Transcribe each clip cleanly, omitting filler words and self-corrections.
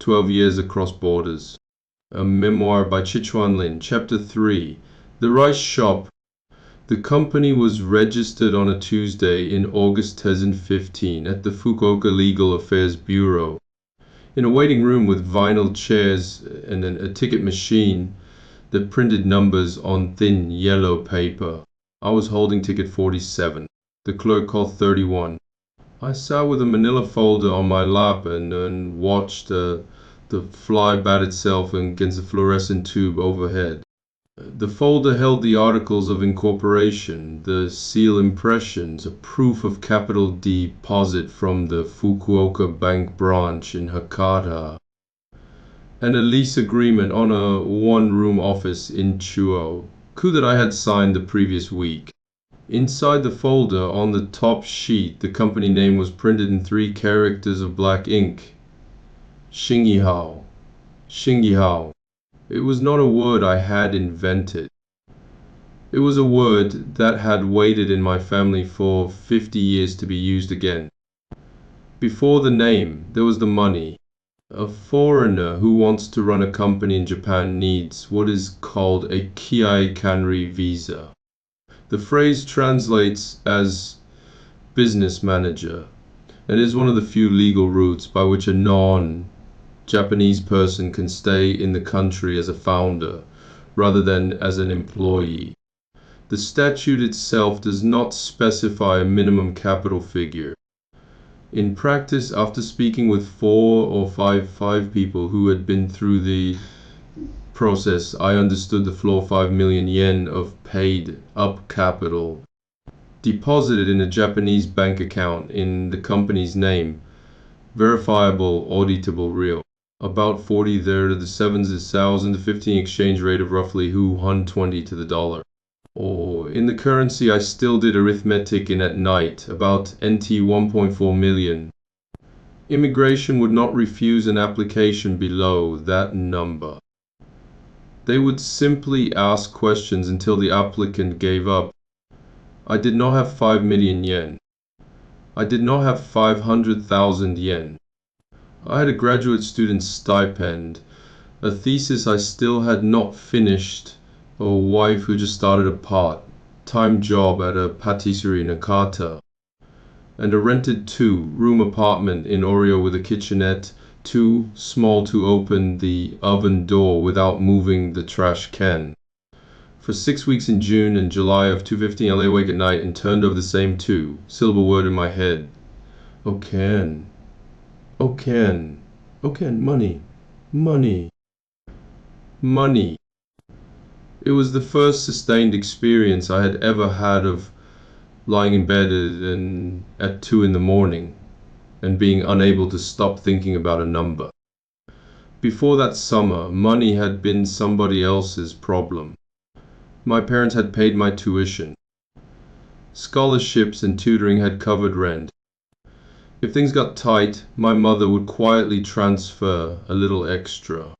12 Years Across Borders. A memoir by Ch.3. Chapter 3. The Rice Shop. The company was registered on a Tuesday in August 2015 at the Fukuoka Legal Affairs Bureau. In a waiting room with vinyl chairs and a ticket machine that printed numbers on thin yellow paper, I was holding ticket 47. The clerk called 31. I sat with a manila folder on my lap and watched the fly bat itself against the fluorescent tube overhead. The folder held the articles of incorporation, the seal impressions, a proof of capital deposit from the Fukuoka Bank branch in Hakata, and a lease agreement on a one-room office in Chuo, that I had signed the previous week. Inside the folder, on the top sheet, the company name was printed in 3 characters of black ink. Shingihou. Shingihou. It was not a word I had invented. It was a word that had waited in my family for 50 years to be used again. Before the name, there was the money. A foreigner who wants to run a company in Japan needs what is called a keiei kanri visa. The phrase translates as business manager and is one of the few legal routes by which a non-Japanese person can stay in the country as a founder rather than as an employee. The statute itself does not specify a minimum capital figure. In practice, after speaking with 4 or 5 people who had been through the process, I understood the floor 5 million yen of paid-up capital deposited in a Japanese bank account in the company's name, verifiable, auditable, real. About 40 there to the 7s is 1,000, the 15 exchange rate of roughly 120 to the dollar. Or in the currency I still did arithmetic in at night, about NT 1.4 million. Immigration would not refuse an application below that number. They would simply ask questions until the applicant gave up. I did not have 5 million yen. I did not have 500,000 yen. I had a graduate student's stipend, a thesis I still had not finished, a wife who just started a part-time job at a patisserie in Hakata, and a rented 2-room apartment in Oreo with a kitchenette too small to open the oven door without moving the trash can. For 6 weeks in June and July of 2015, I lay awake at night and turned over the same 2-syllable word in my head. Okan. Okan. Okan. Money. Money. Money. It was the first sustained experience I had ever had of lying in bed at 2 in the morning and being unable to stop thinking about a number. Before that summer, money had been somebody else's problem. My parents had paid my tuition. Scholarships and tutoring had covered rent. If things got tight, my mother would quietly transfer a little extra.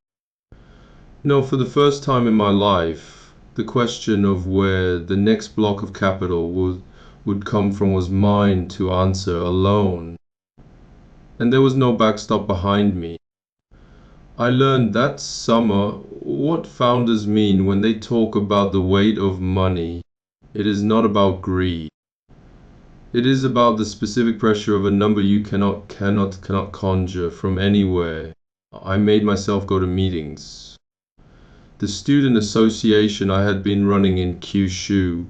No, for the first time in my life, the question of where the next block of capital would come from was mine to answer alone. And there was no backstop behind me. I learned that summer what founders mean when they talk about the weight of money. It is not about greed. It is about the specific pressure of a number you cannot conjure from anywhere. I made myself go to meetings. The student association I had been running in Kyushu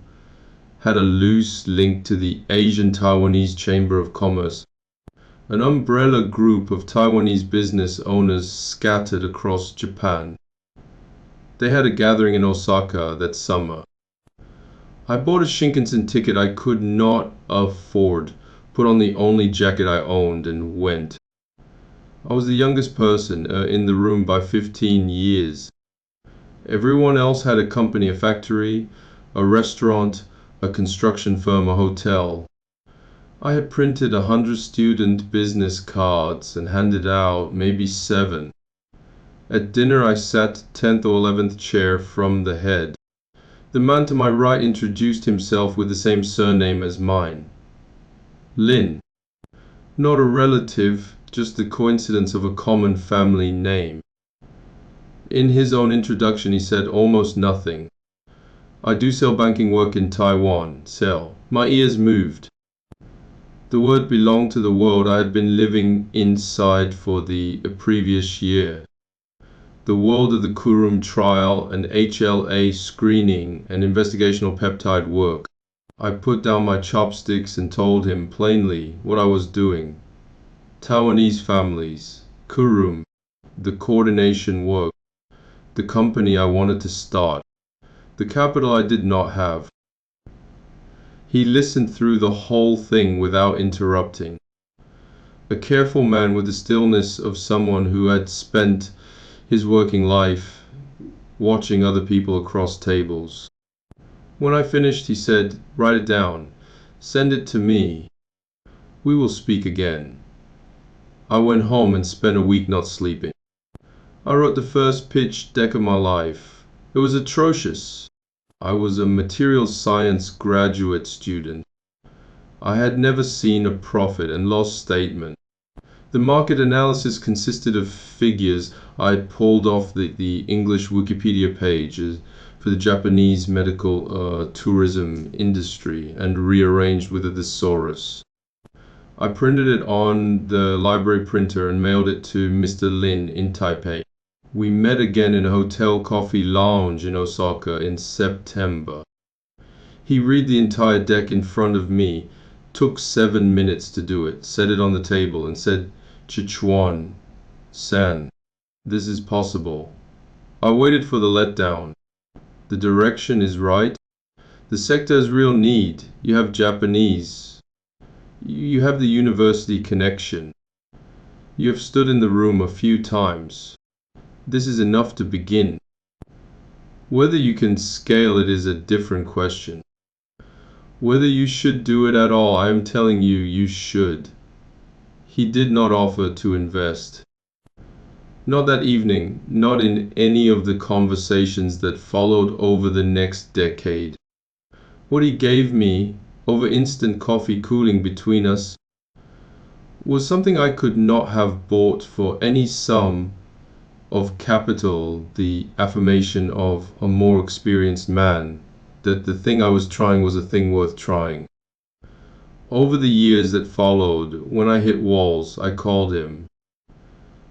had a loose link to the Asian Taiwanese Chamber of Commerce, an umbrella group of Taiwanese business owners scattered across Japan. They had a gathering in Osaka that summer. I bought a Shinkansen ticket I could not afford, put on the only jacket I owned, and went. I was the youngest person in the room by 15 years. Everyone else had a company, a factory, a restaurant, a construction firm, a hotel. I had printed 100 student business cards and handed out maybe 7. At dinner I sat 10th or 11th chair from the head. The man to my right introduced himself with the same surname as mine. Lin. Not a relative, just the coincidence of a common family name. In his own introduction, he said almost nothing. I do sell banking work in Taiwan. Sell. My ears moved. The word belonged to the world I had been living inside for the previous year. The world of the Kurum trial and HLA screening and investigational peptide work. I put down my chopsticks and told him plainly what I was doing. Taiwanese families, Kurum, the coordination work, the company I wanted to start. The capital I did not have. He listened through the whole thing without interrupting. A careful man with the stillness of someone who had spent his working life watching other people across tables. When I finished, he said, "Write it down. Send it to me. We will speak again." I went home and spent a week not sleeping. I wrote the first pitch deck of my life. It was atrocious. I was a materials science graduate student. I had never seen a profit and loss statement. The market analysis consisted of figures I had pulled off the English Wikipedia pages for the Japanese medical tourism industry and rearranged with a thesaurus. I printed it on the library printer and mailed it to Mr. Lin in Taipei. We met again in a hotel coffee lounge in Osaka in September. He read the entire deck in front of me, took 7 minutes to do it, set it on the table, and said, "Chichuan-san, this is possible." I waited for the letdown. The direction is right. The sector has real need. You have Japanese. You have the university connection. You have stood in the room a few times. This is enough to begin. Whether you can scale it is a different question. Whether you should do it at all, I am telling you, you should. He did not offer to invest. Not that evening, not in any of the conversations that followed over the next decade. What he gave me, over instant coffee cooling between us, was something I could not have bought for any sum of capital, the affirmation of a more experienced man, that the thing I was trying was a thing worth trying. Over the years that followed, when I hit walls, I called him.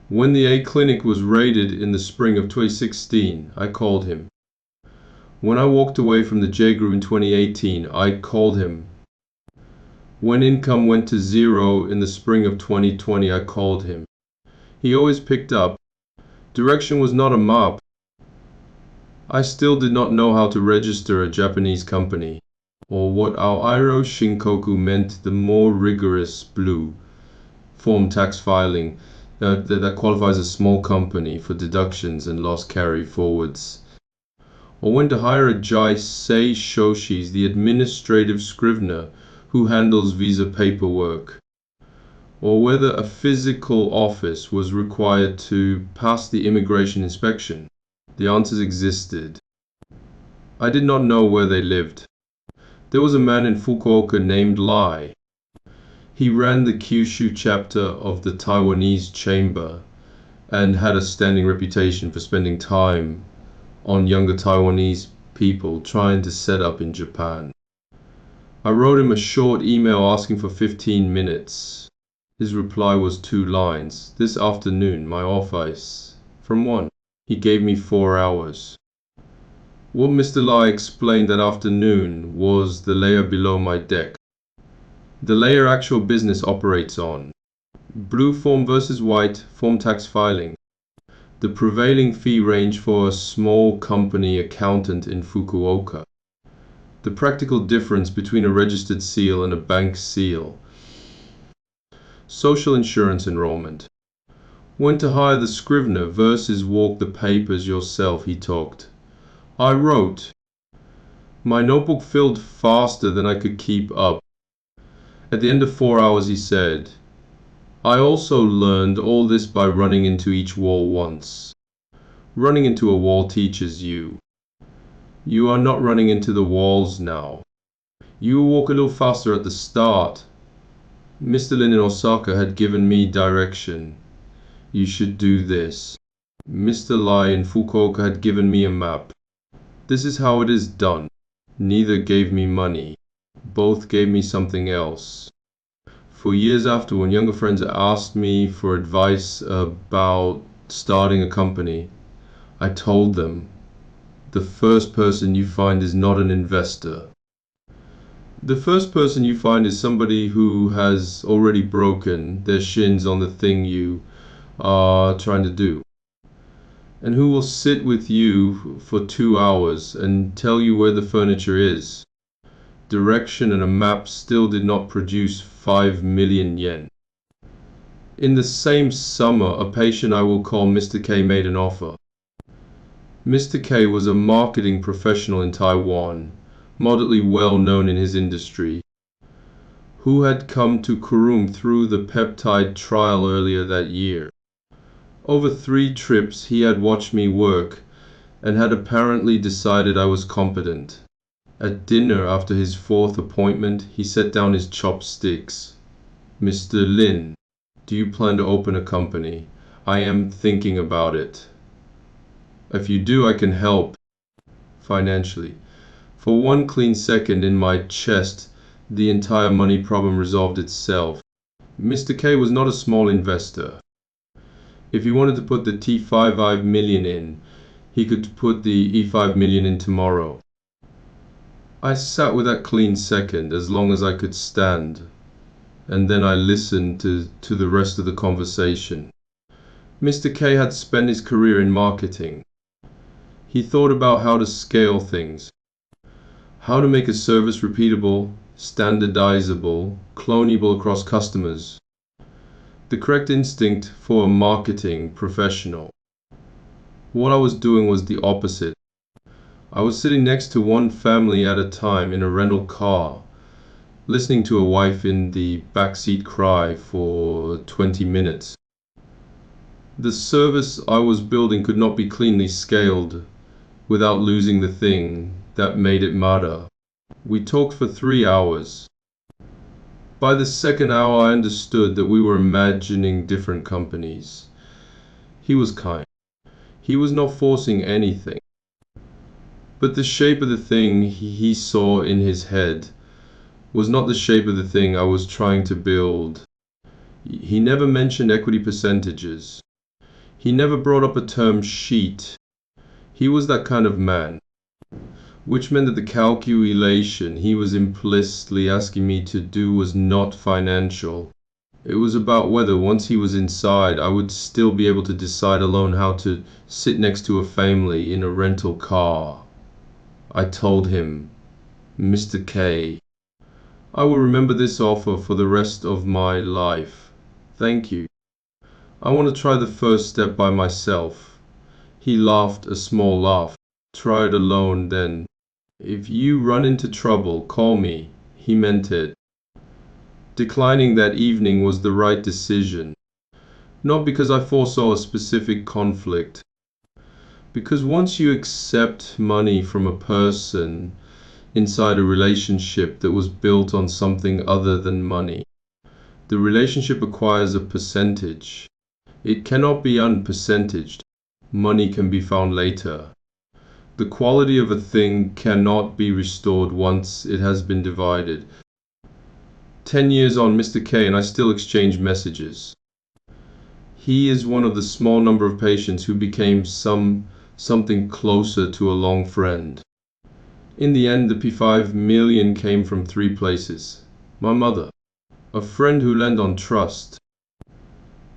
When the A Clinic was raided in the spring of 2016, I called him. When I walked away from the J Group in 2018, I called him. When income went to zero in the spring of 2020, I called him. He always picked up. Direction was not a map. I still did not know how to register a Japanese company, or what Aoiro Shinkoku meant, the more rigorous blue form tax filing that qualifies a small company for deductions and loss carry forwards, or when to hire a Jai-sei Shoshi's, the administrative scrivener who handles visa paperwork, or whether a physical office was required to pass the immigration inspection. The answers existed. I did not know where they lived. There was a man in Fukuoka named Lai. He ran the Kyushu chapter of the Taiwanese chamber and had a standing reputation for spending time on younger Taiwanese people trying to set up in Japan. I wrote him a short email asking for 15 minutes. His reply was 2 lines. "This afternoon, my office." From 1. He gave me 4 hours. What Mr. Lai explained that afternoon was the layer below my deck. The layer actual business operates on. Blue form versus white form tax filing. The prevailing fee range for a small company accountant in Fukuoka. The practical difference between a registered seal and a bank seal. Social insurance enrollment. When to hire the scrivener versus walk the papers yourself, he talked. I wrote. My notebook filled faster than I could keep up. At the end of 4 hours, he said, "I also learned all this by running into each wall once. Running into a wall teaches you. You are not running into the walls now. You will walk a little faster at the start. Mr. Lin in Osaka had given me direction. You should do this. Mr. Lai in Fukuoka had given me a map. This is how it is done. Neither gave me money. Both gave me something else. For years after, when younger friends asked me for advice about starting a company, I told them, the first person you find is not an investor. The first person you find is somebody who has already broken their shins on the thing you are trying to do, and who will sit with you for 2 hours and tell you where the furniture is. Direction and a map still did not produce 5 million yen. In the same summer, a patient I will call Mr. K made an offer. Mr. K was a marketing professional in Taiwan, moderately well known in his industry, who had come to Kurum through the peptide trial earlier that year. Over 3 trips he had watched me work and had apparently decided I was competent. At dinner after his 4th appointment, he set down his chopsticks. Mr. Lin, do you plan to open a company? I am thinking about it. If you do, I can help financially. For one clean second in my chest, the entire money problem resolved itself. Mr. K was not a small investor. If he wanted to put the T5 million in, he could put the E5 million in tomorrow. I sat with that clean second as long as I could stand, and then I listened to the rest of the conversation. Mr. K had spent his career in marketing. He thought about how to scale things, how to make a service repeatable, standardizable, clonable across customers. The correct instinct for a marketing professional. What I was doing was the opposite. I was sitting next to one family at a time in a rental car, listening to a wife in the backseat cry for 20 minutes. The service I was building could not be cleanly scaled without losing the thing that made it matter. We talked for 3 hours. By the second hour, I understood that we were imagining different companies. He was kind. He was not forcing anything. But the shape of the thing he saw in his head was not the shape of the thing I was trying to build. He never mentioned equity percentages. He never brought up a term sheet. He was that kind of man, which meant that the calculation he was implicitly asking me to do was not financial. It was about whether, once he was inside, I would still be able to decide alone how to sit next to a family in a rental car. I told him, Mr. K, I will remember this offer for the rest of my life. Thank you. I want to try the first step by myself. He laughed a small laugh. Try it alone then. If you run into trouble, call me. He meant it. Declining that evening was the right decision. Not because I foresaw a specific conflict. Because once you accept money from a person inside a relationship that was built on something other than money, the relationship acquires a percentage. It cannot be unpercentaged. Money can be found later. The quality of a thing cannot be restored once it has been divided. 10 years on, Mr. K and I still exchange messages. He is one of the small number of patients who became something closer to a long friend. In the end, the P5 million came from 3 places. My mother, a friend who lent on trust,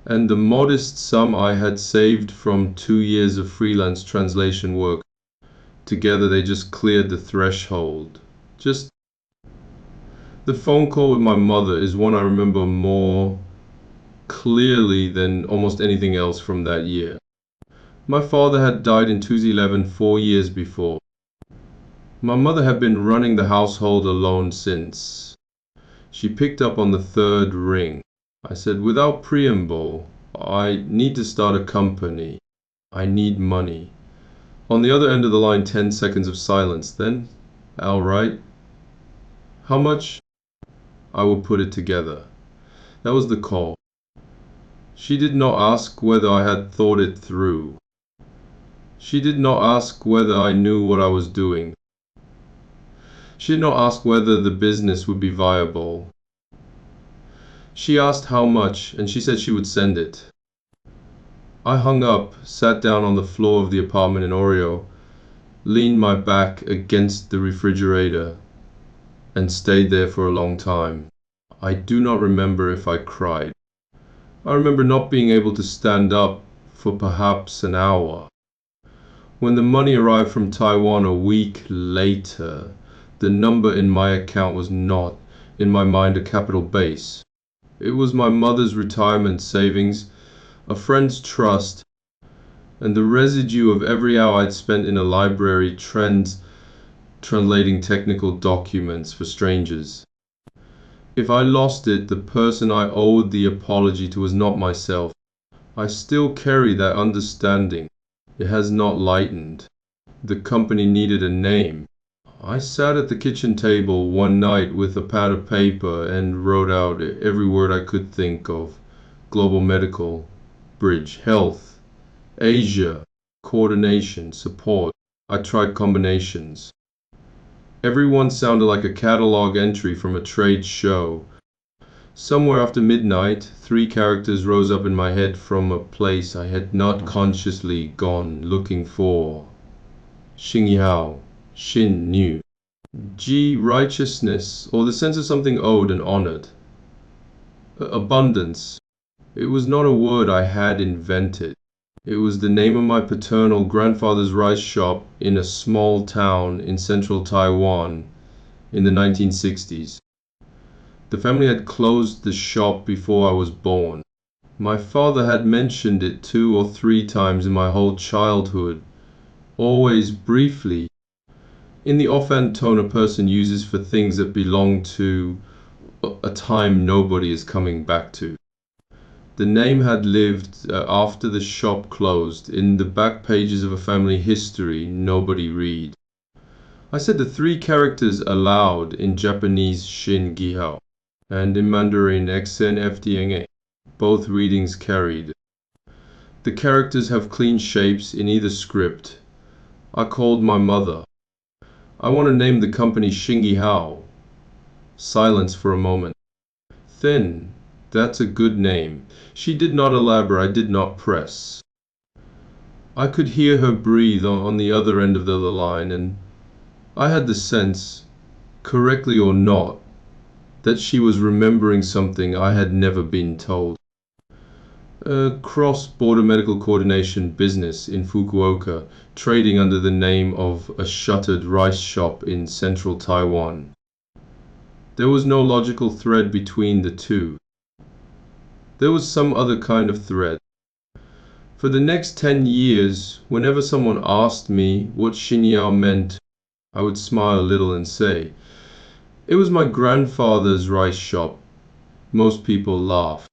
and the modest sum I had saved from 2 years of freelance translation work. Together they just cleared the threshold. The phone call with my mother is one I remember more clearly than almost anything else from that year. My father had died in 2011, 4 years before. My mother had been running the household alone since. She picked up on the 3rd ring. I said, without preamble, I need to start a company. I need money. On the other end of the line, 10 seconds of silence. Then, all right. How much? I will put it together. That was the call. She did not ask whether I had thought it through. She did not ask whether I knew what I was doing. She did not ask whether the business would be viable. She asked how much, and she said she would send it. I hung up, sat down on the floor of the apartment in Oreo, leaned my back against the refrigerator, and stayed there for a long time. I do not remember if I cried. I remember not being able to stand up for perhaps an hour. When the money arrived from Taiwan a week later, the number in my account was not, in my mind, a capital base. It was my mother's retirement savings, a friend's trust, and the residue of every hour I'd spent in a library translating technical documents for strangers. If I lost it, the person I owed the apology to was not myself. I still carry that understanding. It has not lightened. The company needed a name. I sat at the kitchen table one night with a pad of paper and wrote out every word I could think of. Global medical, bridge, health, Asia, coordination, support. I tried combinations. Every one sounded like a catalog entry from a trade show. Somewhere after midnight, 3 characters rose up in my head from a place I had not consciously gone looking for. Shingihou, Shin, new. Ji, righteousness, or the sense of something owed and honored. Abundance. It was not a word I had invented. It was the name of my paternal grandfather's rice shop in a small town in central Taiwan in the 1960s. The family had closed the shop before I was born. My father had mentioned it 2 or 3 times in my whole childhood, always briefly, in the offhand tone a person uses for things that belong to a time nobody is coming back to. The name had lived after the shop closed in the back pages of a family history nobody read. I said the 3 characters aloud in Japanese Shingihou and in Mandarin XNFDNA, both readings carried. The characters have clean shapes in either script. I called my mother. I want to name the company Shingihou. Silence for a moment. Thin, that's a good name. She did not elaborate, I did not press. I could hear her breathe on the other end of the line, and I had the sense, correctly or not, that she was remembering something I had never been told. A cross-border medical coordination business in Fukuoka, trading under the name of a shuttered rice shop in central Taiwan. There was no logical thread between the two. There was some other kind of thread. For the next 10 years, whenever someone asked me what Shingihou meant, I would smile a little and say, "It was my grandfather's rice shop." Most people laugh.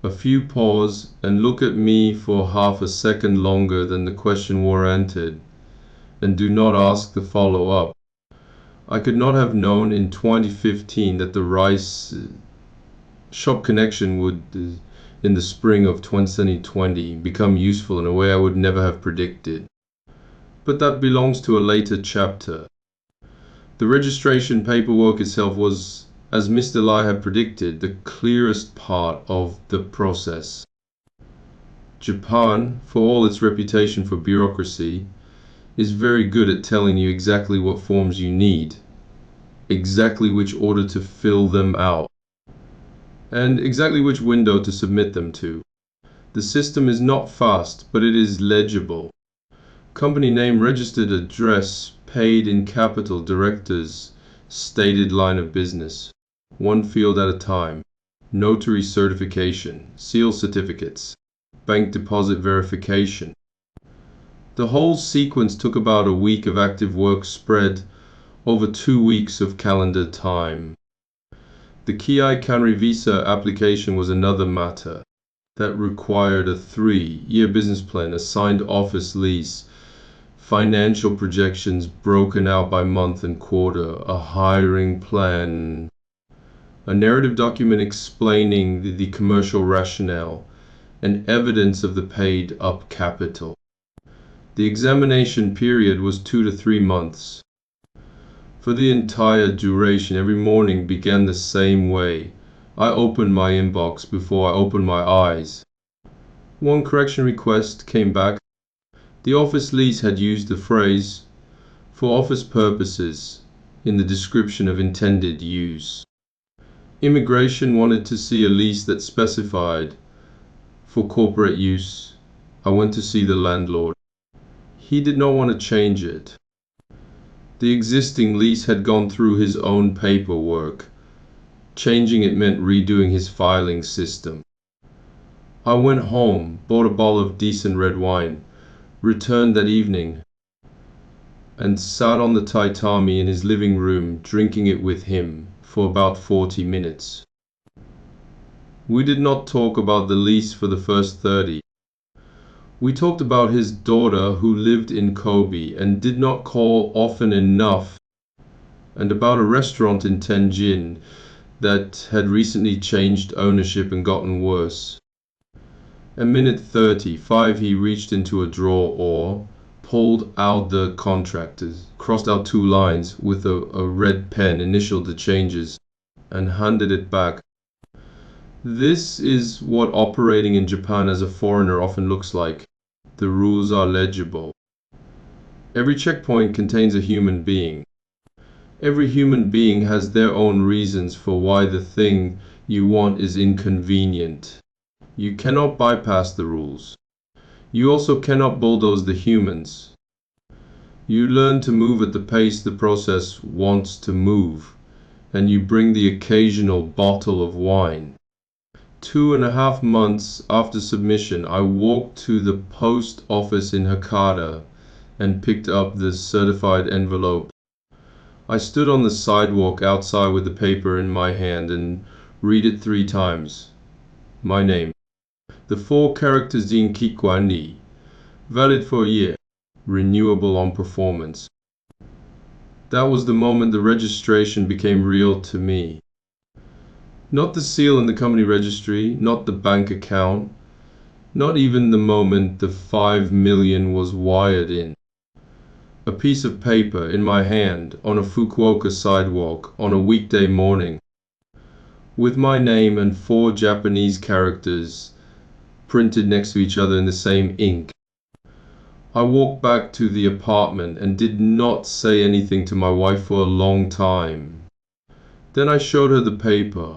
A few pause and look at me for half a second longer than the question warranted, and do not ask the follow-up. I could not have known in 2015 that the rice shop connection would, in the spring of 2020, become useful in a way I would never have predicted. But that belongs to a later chapter. The registration paperwork itself was, as Mr. Lai had predicted, the clearest part of the process. Japan, for all its reputation for bureaucracy, is very good at telling you exactly what forms you need, exactly which order to fill them out, and exactly which window to submit them to. The system is not fast, but it is legible. Company name, registered address, paid in capital, directors, stated line of business. 1 field at a time. Notary certification, seal certificates, bank deposit verification. The whole sequence took about a week of active work spread over 2 weeks of calendar time. The keiei kanri visa application was another matter. That required a 3-year business plan, a signed office lease, financial projections broken out by month and quarter, a hiring plan. a narrative document explaining the commercial rationale, and evidence of the paid-up capital. The examination period was 2 to 3 months. For the entire duration, every morning began the same way. I opened my inbox before I opened my eyes. One correction request came back. The office lease had used the phrase, "for office purposes," in the description of intended use. Immigration wanted to see a lease that specified, "for corporate use." I went to see the landlord. He did not want to change it. The existing lease had gone through his own paperwork. Changing it meant redoing his filing system. I went home, bought a bottle of decent red wine, returned that evening, and sat on the tatami in his living room drinking it with him for about 40 minutes. We did not talk about the lease for the first 30. We talked about his daughter who lived in Kobe and did not call often enough, and about a restaurant in Tenjin that had recently changed ownership and gotten worse. At minute 35, he reached into a drawer, pulled out the contractors, crossed out 2 lines with a red pen, initialed the changes, and handed it back. This is what operating in Japan as a foreigner often looks like. The rules are legible. Every checkpoint contains a human being. Every human being has their own reasons for why the thing you want is inconvenient. You cannot bypass the rules. You also cannot bulldoze the humans. You learn to move at the pace the process wants to move, and you bring the occasional bottle of wine. 2.5 months after submission, I walked to the post office in Hakata and picked up the certified envelope. I stood on the sidewalk outside with the paper in my hand and read it 3 times. My name. The 4 characters in kanri. Valid for a year. Renewable on performance. That was the moment the registration became real to me. Not the seal in the company registry, not the bank account, not even the moment the 5 million was wired in. A piece of paper in my hand on a Fukuoka sidewalk on a weekday morning, with my name and 4 Japanese characters printed next to each other in the same ink. I walked back to the apartment and did not say anything to my wife for a long time. Then I showed her the paper.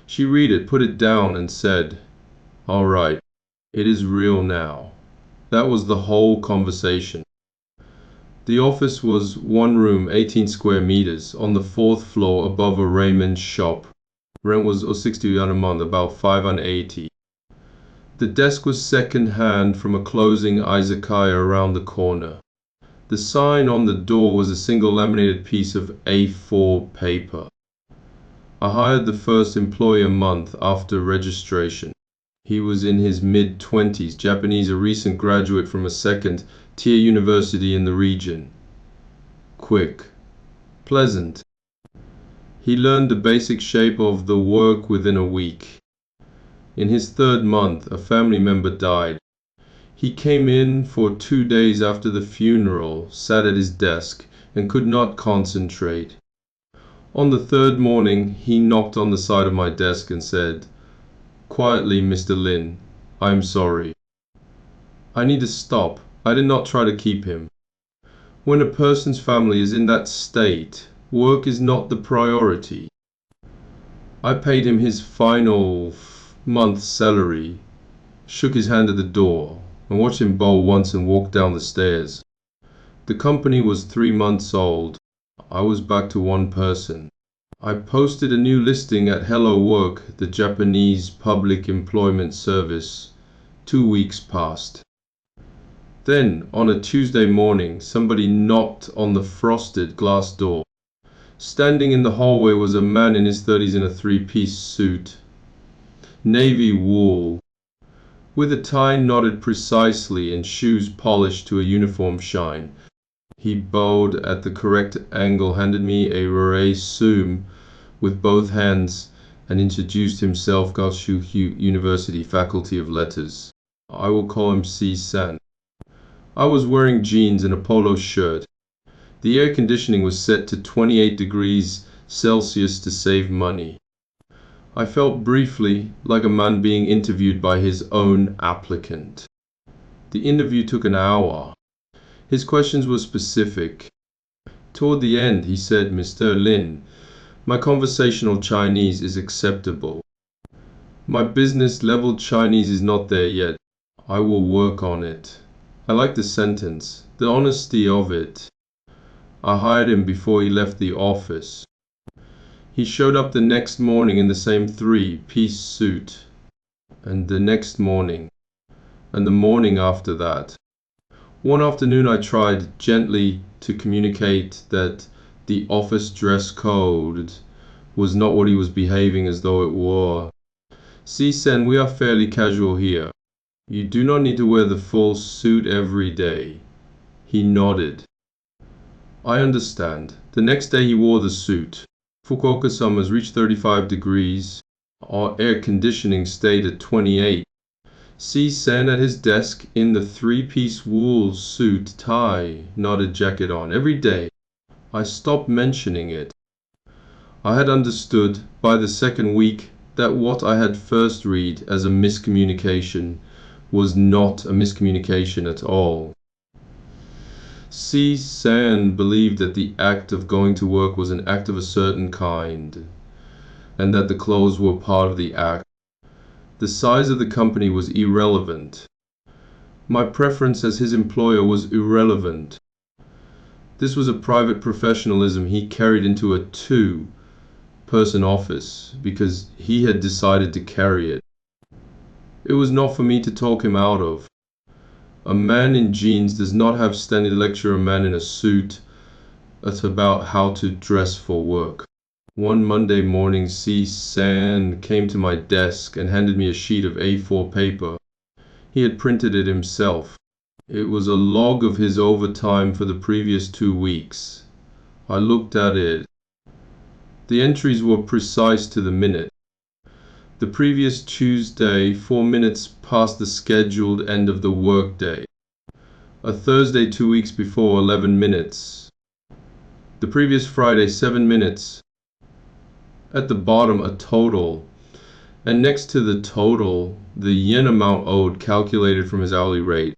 She read it, put it down, and said, "All right, it is real now." That was the whole conversation. The office was 1 room, 18 square meters, on the 4th floor above a ramen shop. Rent was 60 yen a month, about 580. The desk was second-hand from a closing izakaya around the corner. The sign on the door was a single laminated piece of A4 paper. I hired the first employee a month after registration. He was in his mid-20s, Japanese, a recent graduate from a 2nd-tier university in the region. Quick. Pleasant. He learned the basic shape of the work within a week. In his 3rd month, a family member died. He came in for 2 days after the funeral, sat at his desk, and could not concentrate. On the 3rd morning, he knocked on the side of my desk and said, "Quietly, Mr. Lin, I am sorry. I need to stop. I did not try to keep him." When a person's family is in that state, work is not the priority. I paid him his final month's salary, shook his hand at the door, and watched him bow once and walk down the stairs. The company was 3 months old. I was back to 1 person. I posted a new listing at Hello Work, the Japanese public employment service. 2 weeks passed. Then, on a Tuesday morning, somebody knocked on the frosted glass door. Standing in the hallway was a man in his 30s in a 3-piece suit, navy wool, with a tie knotted precisely and shoes polished to a uniform shine. He bowed at the correct angle, handed me a resume with both hands and introduced himself as Shingihou University Faculty of Letters. I will call him C-san. I was wearing jeans and a polo shirt. The air conditioning was set to 28 degrees Celsius to save money. I felt briefly like a man being interviewed by his own applicant. The interview took an hour. His questions were specific. Toward the end, he said, "Mr. Lin, my conversational Chinese is acceptable. My business level Chinese is not there yet. I will work on it." I liked the sentence, the honesty of it. I hired him before he left the office. He showed up the next morning in the same three-piece suit, and the next morning, and the morning after that. One afternoon I tried gently to communicate that the office dress code was not what he was behaving as though it were. "See-sen, we are fairly casual here. You do not need to wear the full suit every day." He nodded. "I understand." The next day he wore the suit. Fukuoka summers reached 35 degrees. Our air conditioning stayed at 28. C-san at his desk in the three-piece wool suit, tie, knotted jacket on, every day. I stopped mentioning it. I had understood by the second week that what I had first read as a miscommunication was not a miscommunication at all. C-san believed that the act of going to work was an act of a certain kind, and that the clothes were part of the act. The size of the company was irrelevant. My preference as his employer was irrelevant. This was a private professionalism he carried into a two-person office because he had decided to carry it. It was not for me to talk him out of. A man in jeans does not have standing to lecture a man in a suit about how to dress for work. One Monday morning, C-san came to my desk and handed me a sheet of A4 paper. He had printed it himself. It was a log of his overtime for the previous 2 weeks. I looked at it. The entries were precise to the minute. The previous Tuesday, 4 minutes past the scheduled end of the workday. A Thursday 2 weeks before, 11 minutes. The previous Friday, 7 minutes. At the bottom, a total. And next to the total, the yen amount owed calculated from his hourly rate.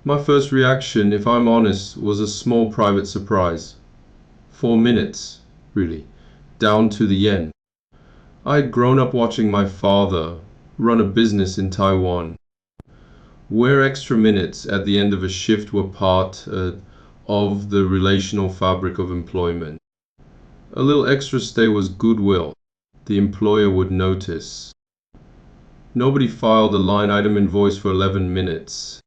My first reaction, if I'm honest, was a small private surprise. 4 minutes, really, down to the yen. I had grown up watching my father run a business in Taiwan, where extra minutes at the end of a shift were part of the relational fabric of employment. A little extra stay was goodwill. The employer would notice. Nobody filed a line item invoice for 11 minutes.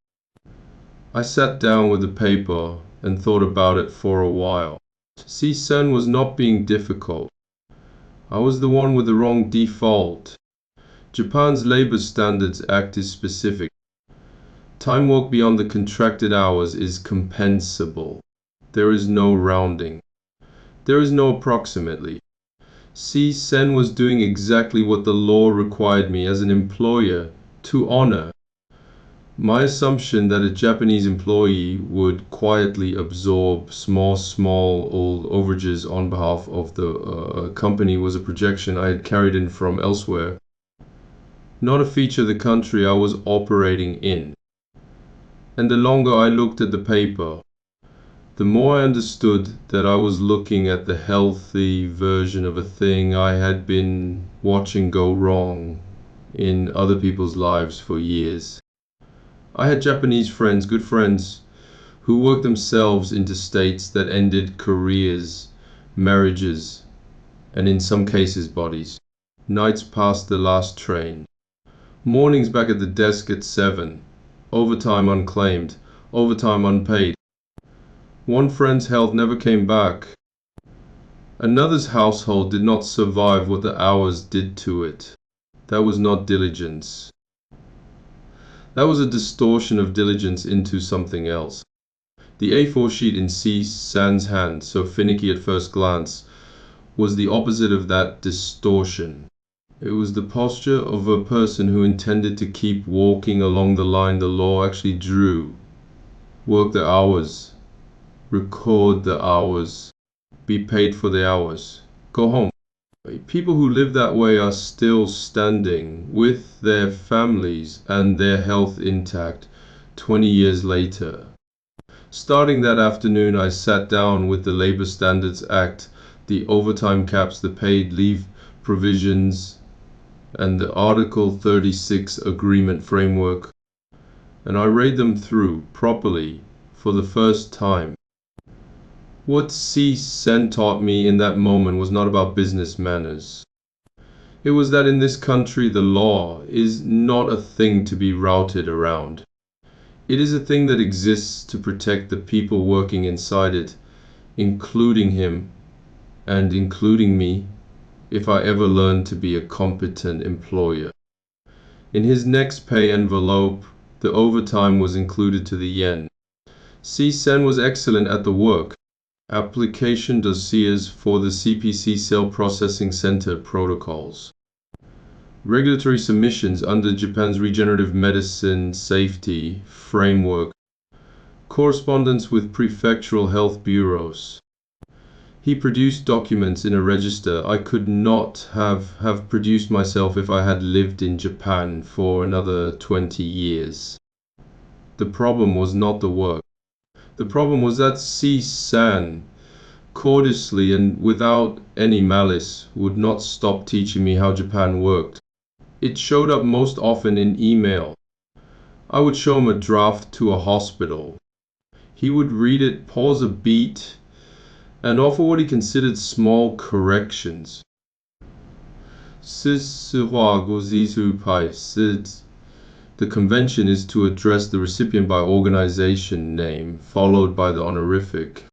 I sat down with the paper and thought about it for a while. C-san was not being difficult. I was the one with the wrong default. Japan's Labor Standards Act is specific. Time work beyond the contracted hours is compensable. There is no rounding. There is no approximately. C-sen was doing exactly what the law required me as an employer to honor. My assumption that a Japanese employee would quietly absorb small overages on behalf of the company was a projection I had carried in from elsewhere, not a feature of the country I was operating in. And the longer I looked at the paper, the more I understood that I was looking at the healthy version of a thing I had been watching go wrong in other people's lives for years. I had Japanese friends, good friends, who worked themselves into states that ended careers, marriages, and in some cases bodies. Nights past the last train. Mornings back at the desk at 7. Overtime unclaimed, overtime unpaid. One friend's health never came back. Another's household did not survive what the hours did to it. That was not diligence. That was a distortion of diligence into something else. The A4 sheet in C-san's hand, so finicky at first glance, was the opposite of that distortion. It was the posture of a person who intended to keep walking along the line the law actually drew. Work the hours, record the hours, be paid for the hours, go home. People who live that way are still standing with their families and their health intact 20 years later. Starting that afternoon, I sat down with the Labor Standards Act, the overtime caps, the paid leave provisions, and the Article 36 agreement framework, and I read them through properly for the first time. What Ch.3 taught me in that moment was not about business manners. It was that in this country the law is not a thing to be routed around. It is a thing that exists to protect the people working inside it, including him and including me, if I ever learn to be a competent employer. In his next pay envelope, the overtime was included to the yen. Ch.3 was excellent at the work. Application dossiers for the CPC Cell Processing Center protocols. Regulatory submissions under Japan's regenerative medicine safety framework. Correspondence with prefectural health bureaus. He produced documents in a register I could not have produced myself if I had lived in Japan for another 20 years. The problem was not the work. The problem was that Ch.3, courteously and without any malice, would not stop teaching me how Japan worked. It showed up most often in email. I would show him a draft to a hospital. He would read it, pause a beat, and offer what he considered small corrections. The convention is to address the recipient by organization name, followed by the honorific.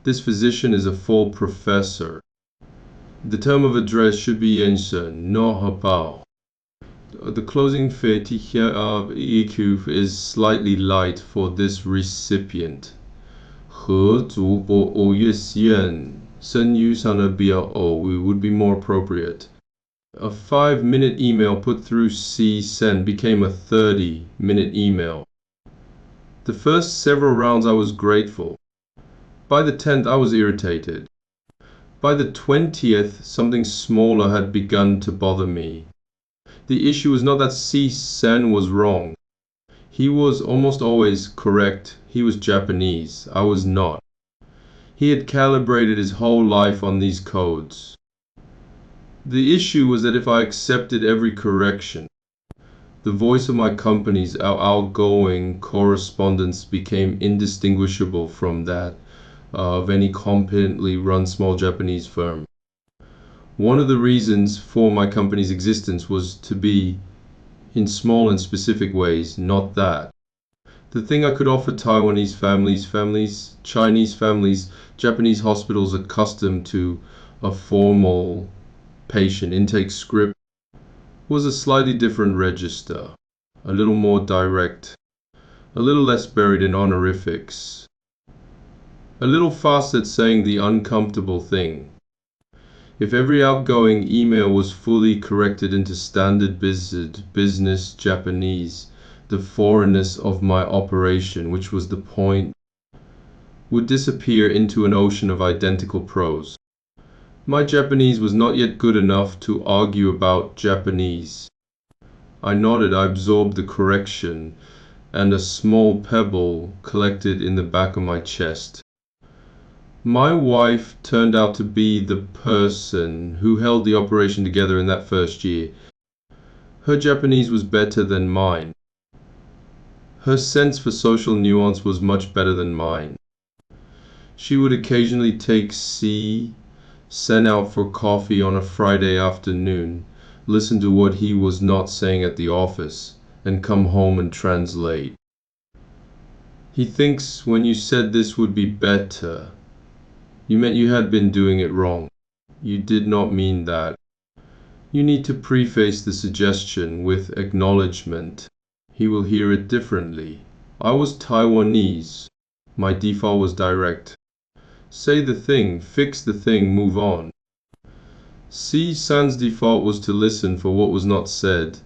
This physician is a full professor. The term of address should be Yensen, no Hapao. The closing fetiche of EQ is slightly light for this recipient. 合足不欧约线 Sen yu sana bia o would be more appropriate. A 5-minute email put through Ch.3 became a 30-minute email. The first several rounds I was grateful. By the 10th I was irritated. By the 20th something smaller had begun to bother me. The issue was not that Ch.3 was wrong. He was almost always correct. He was Japanese. I was not. He had calibrated his whole life on these codes. The issue was that if I accepted every correction, the voice of my company's outgoing correspondence became indistinguishable from that of any competently run small Japanese firm. One of the reasons for my company's existence was to be, in small and specific ways, not that. The thing I could offer Taiwanese families, Chinese families, Japanese hospitals accustomed to a formal patient intake script was a slightly different register, a little more direct, a little less buried in honorifics, a little faster at saying the uncomfortable thing. If every outgoing email was fully corrected into standard business Japanese, the foreignness of my operation, which was the point, would disappear into an ocean of identical prose. My Japanese was not yet good enough to argue about Japanese. I nodded, I absorbed the correction, and a small pebble collected in the back of my chest. My wife turned out to be the person who held the operation together in that first year. Her Japanese was better than mine. Her sense for social nuance was much better than mine. She would occasionally take Ch.3 out for coffee on a Friday afternoon, listen to what he was not saying at the office, and come home and translate. He thinks when you said this would be better, you meant you had been doing it wrong. You did not mean that. You need to preface the suggestion with acknowledgement. He will hear it differently. I was Taiwanese. My default was direct. Say the thing, fix the thing, move on. C-san's default was to listen for what was not said,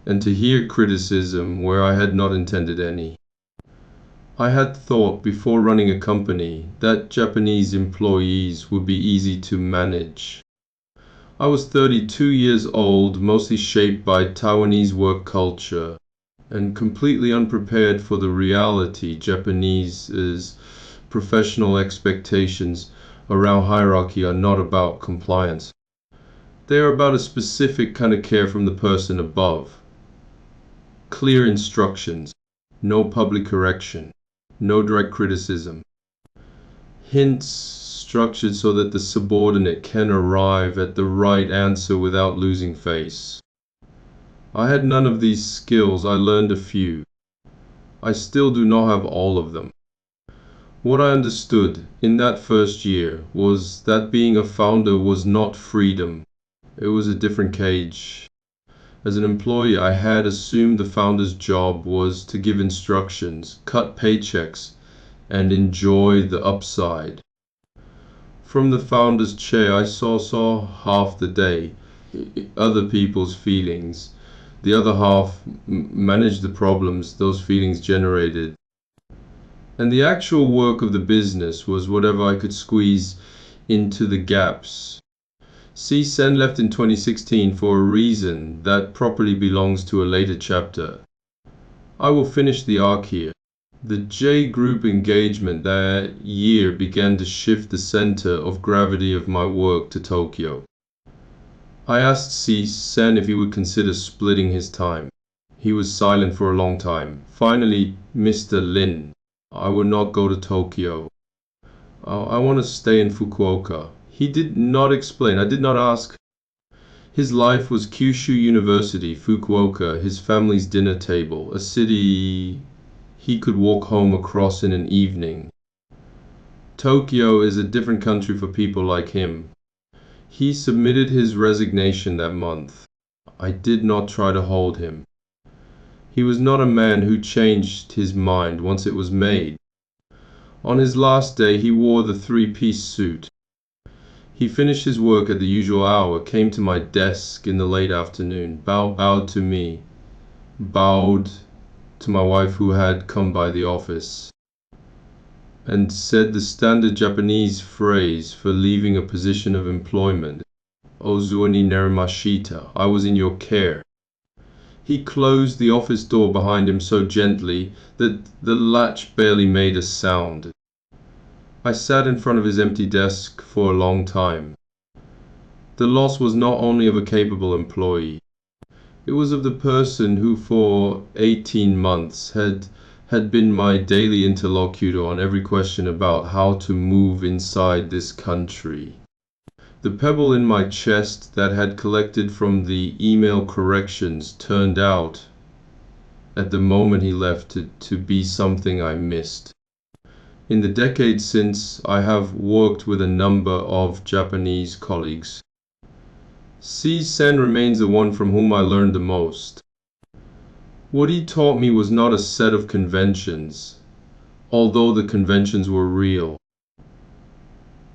and to hear criticism where I had not intended any. I had thought before running a company that Japanese employees would be easy to manage. I was 32 years old, mostly shaped by Taiwanese work culture, and completely unprepared for the reality Japanese's professional expectations around hierarchy are not about compliance. They are about a specific kind of care from the person above. Clear instructions, no public correction, no direct criticism. Hints structured so that the subordinate can arrive at the right answer without losing face. I had none of these skills. I learned a few. I still do not have all of them. What I understood in that first year was that being a founder was not freedom. It was a different cage. As an employee, I had assumed the founder's job was to give instructions, cut paychecks, and enjoy the upside. From the founder's chair, I saw half the day, other people's feelings. The other half managed the problems those feelings generated. And the actual work of the business was whatever I could squeeze into the gaps. C-Sen left in 2016 for a reason that properly belongs to a later chapter. I will finish the arc here. The J Group engagement that year began to shift the center of gravity of my work to Tokyo. I asked C-Sen if he would consider splitting his time. He was silent for a long time. Finally, Mr. Lin, I will not go to Tokyo. I want to stay in Fukuoka. He did not explain. I did not ask. His life was Kyushu University, Fukuoka, his family's dinner table, a city he could walk home across in an evening. Tokyo is a different country for people like him. He submitted his resignation that month. I did not try to hold him. He was not a man who changed his mind once it was made. On his last day, he wore the three-piece suit. He finished his work at the usual hour, came to my desk in the late afternoon, bowed to me, bowed to my wife who had come by the office, and said the standard Japanese phrase for leaving a position of employment, "Ozu ni narimashita," I was in your care. He closed the office door behind him so gently that the latch barely made a sound. I sat in front of his empty desk for a long time. The loss was not only of a capable employee. It was of the person who for 18 months had been my daily interlocutor on every question about how to move inside this country. The pebble in my chest that had collected from the email corrections turned out, at the moment he left, to be something I missed. In the decades since, I have worked with a number of Japanese colleagues. C-Sen remains the one from whom I learned the most. What he taught me was not a set of conventions, although the conventions were real.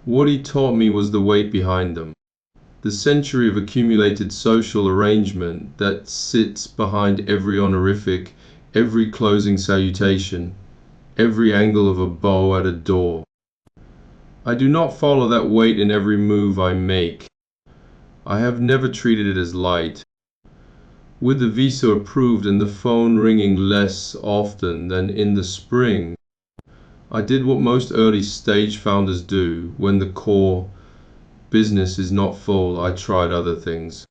What he taught me was the weight behind them, the century of accumulated social arrangement that sits behind every honorific, every closing salutation, every angle of a bow at a door. I do not follow that weight in every move I make. I have never treated it as light. With the visa approved and the phone ringing less often than in the spring, I did what most early stage founders do when the core business is not full. I tried other things.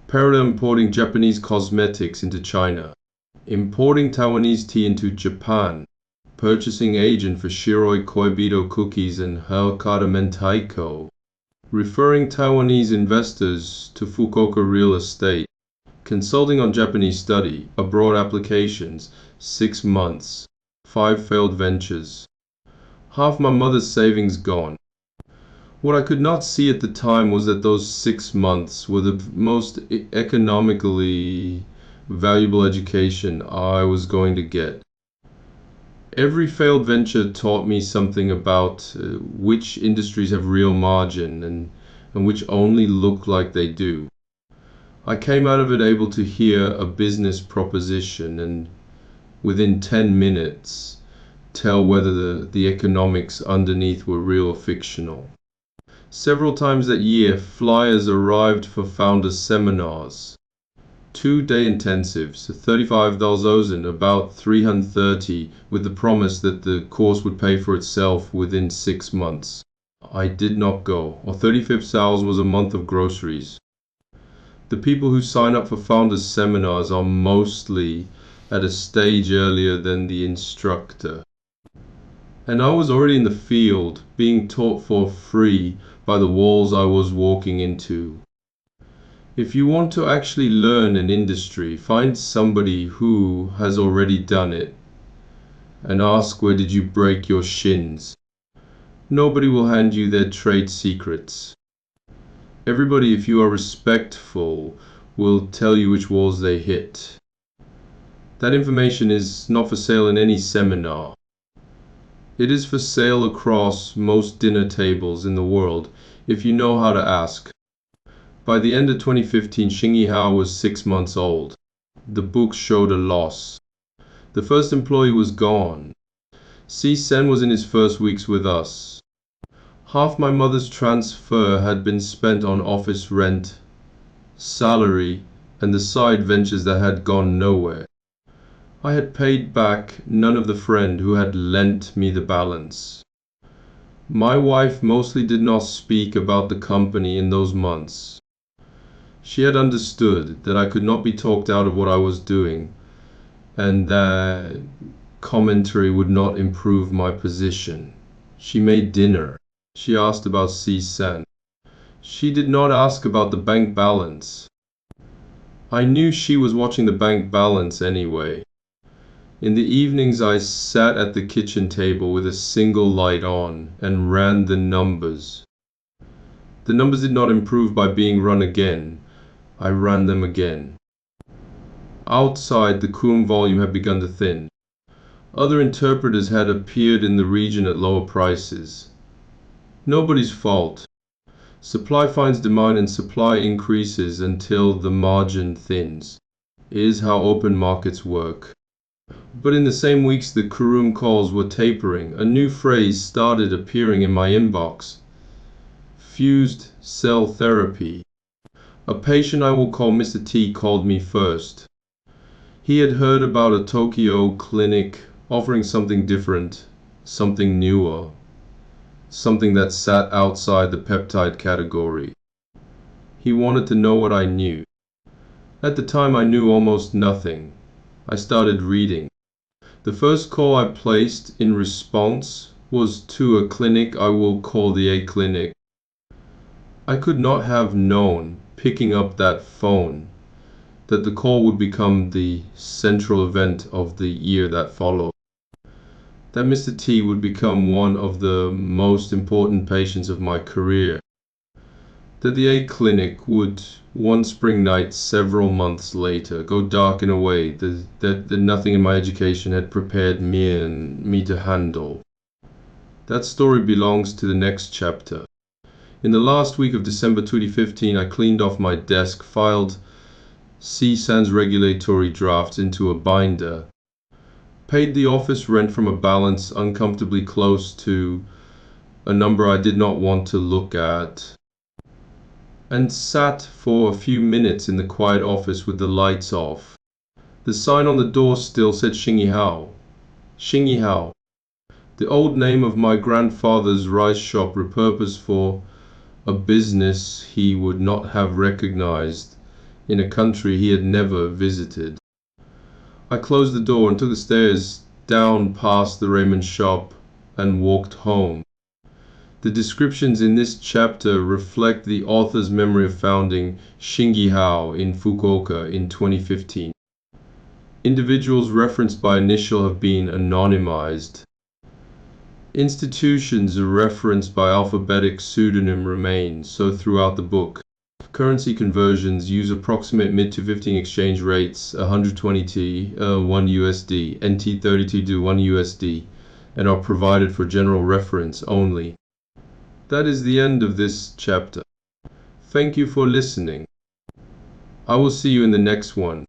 Parallel importing Japanese cosmetics into China, importing Taiwanese tea into Japan, purchasing agent for Shiroi Koibito cookies and Hakata Mentaiko, referring Taiwanese investors to Fukuoka real estate, consulting on Japanese study, abroad applications, 6 months, 5 failed ventures, half my mother's savings gone. What I could not see at the time was that those 6 months were the most economically valuable education I was going to get. Every failed venture taught me something about which industries have real margin and and which only look like they do. I came out of it able to hear a business proposition and within 10 minutes tell whether the economics underneath were real or fictional. Several times that year, flyers arrived for founders seminars. 2-day intensives, 35,000, about 330, with the promise that the course would pay for itself within 6 months. I did not go, or 35,000 was a month of groceries. The people who sign up for founders seminars are mostly at a stage earlier than the instructor. And I was already in the field, being taught for free by the walls I was walking into. If you want to actually learn an industry, find somebody who has already done it and ask, where did you break your shins? Nobody will hand you their trade secrets. Everybody, if you are respectful, will tell you which walls they hit. That information is not for sale in any seminar. It is for sale across most dinner tables in the world if you know how to ask. By the end of 2015, Shingihou was 6 months old. The books showed a loss. The first employee was gone. Sen was in his first weeks with us. Half my mother's transfer had been spent on office rent, salary, and the side ventures that had gone nowhere. I had paid back none of the friend who had lent me the balance. My wife mostly did not speak about the company in those months. She had understood that I could not be talked out of what I was doing, and that commentary would not improve my position. She made dinner. She asked about Sen. She did not ask about the bank balance. I knew she was watching the bank balance anyway. In the evenings I sat at the kitchen table with a single light on and ran the numbers. The numbers did not improve by being run again. I ran them again. Outside, the Coombe volume had begun to thin. Other interpreters had appeared in the region at lower prices. Nobody's fault. Supply finds demand and supply increases until the margin thins. It is how open markets work. But in the same weeks the Kurum calls were tapering, a new phrase started appearing in my inbox. Fused cell therapy. A patient I will call Mr. T called me first. He had heard about a Tokyo clinic offering something different, something newer, something that sat outside the peptide category. He wanted to know what I knew. At the time I knew almost nothing. I started reading. The first call I placed in response was to a clinic I will call the A Clinic. I could not have known, picking up that phone, that the call would become the central event of the year that followed. That Mr. T would become one of the most important patients of my career. That the A Clinic would, one spring night several months later, go dark in a way that nothing in my education had prepared me to handle. That story belongs to the next chapter. In the last week of December 2015, I cleaned off my desk, filed San's regulatory drafts into a binder, paid the office rent from a balance uncomfortably close to a number I did not want to look at, and sat for a few minutes in the quiet office with the lights off. The sign on the door still said Shingihou. Shingihou, the old name of my grandfather's rice shop repurposed for a business he would not have recognized in a country he had never visited. I closed the door and took the stairs down past the ramen shop and walked home. The descriptions in this chapter reflect the author's memory of founding Shingihou in Fukuoka in 2015. Individuals referenced by initial have been anonymized. Institutions referenced by alphabetic pseudonym remain, so throughout the book. Currency conversions use approximate mid to 15 exchange rates, 120T, 1 USD, NT 32 to 1 USD, and are provided for general reference only. That is the end of this chapter. Thank you for listening. I will see you in the next one.